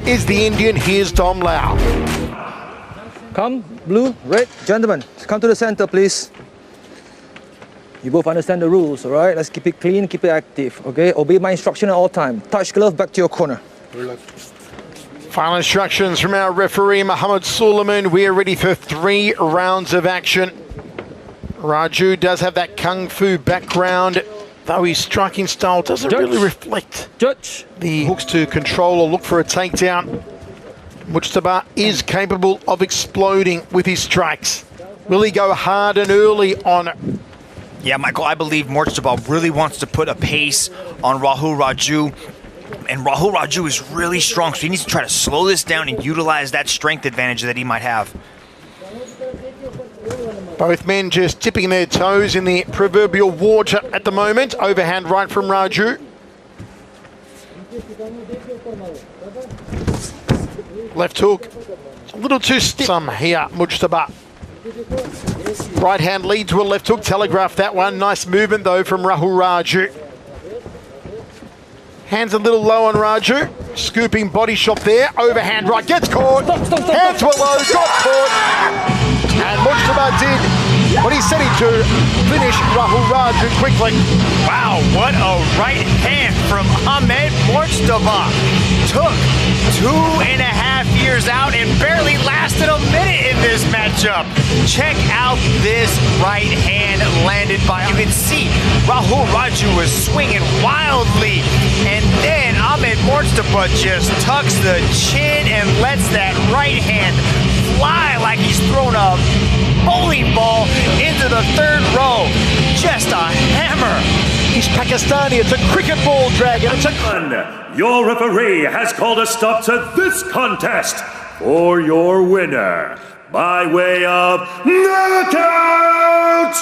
is the Indian. Here's Dom Lau. Come, blue, red, gentlemen, come to the center, please. You both understand the rules, all right? Let's keep it clean, keep it active, okay? Obey my instruction at all time. Touch glove, back to your corner. Final instructions from our referee, Mohammed Suleiman. We are ready for 3 rounds of action. Raju does have that kung fu background, though his striking style doesn't really reflect the hooks to control or look for a takedown. Mujtaba is capable of exploding with his strikes. Will he go hard and early on? Yeah, Michael, I believe Mujtaba really wants to put a pace on Rahul Raju. And Rahul Raju is really strong, so he needs to try to slow this down and utilize that strength advantage that he might have. Both men just tipping their toes in the proverbial water at the moment. Overhand right from Raju. Left hook, a little too stiff. Some here, Mujtaba. Right hand lead to a left hook, telegraphed that one. Nice movement though from Rahul Raju. Hands a little low on Raju. Scooping body shot there. Overhand right, gets caught. Hands were low, got caught. And Mujtaba did what he said he'd do. Finish Rahul Raju quickly. Wow, what a right hand from Ahmed Mujtaba. Took 2.5 years out and barely lasted a minute in this matchup. Check out this right hand landed by, you can see Rahul Raju was swinging wildly, and then Ahmed Mujtaba just tucks the chin and lets that right hand fly like he's thrown a bowling ball into the 3rd row. Just a hammer. He's Pakistani, it's a cricket ball dragon. Your referee has called a stop to this contest for your winner by way of knockout!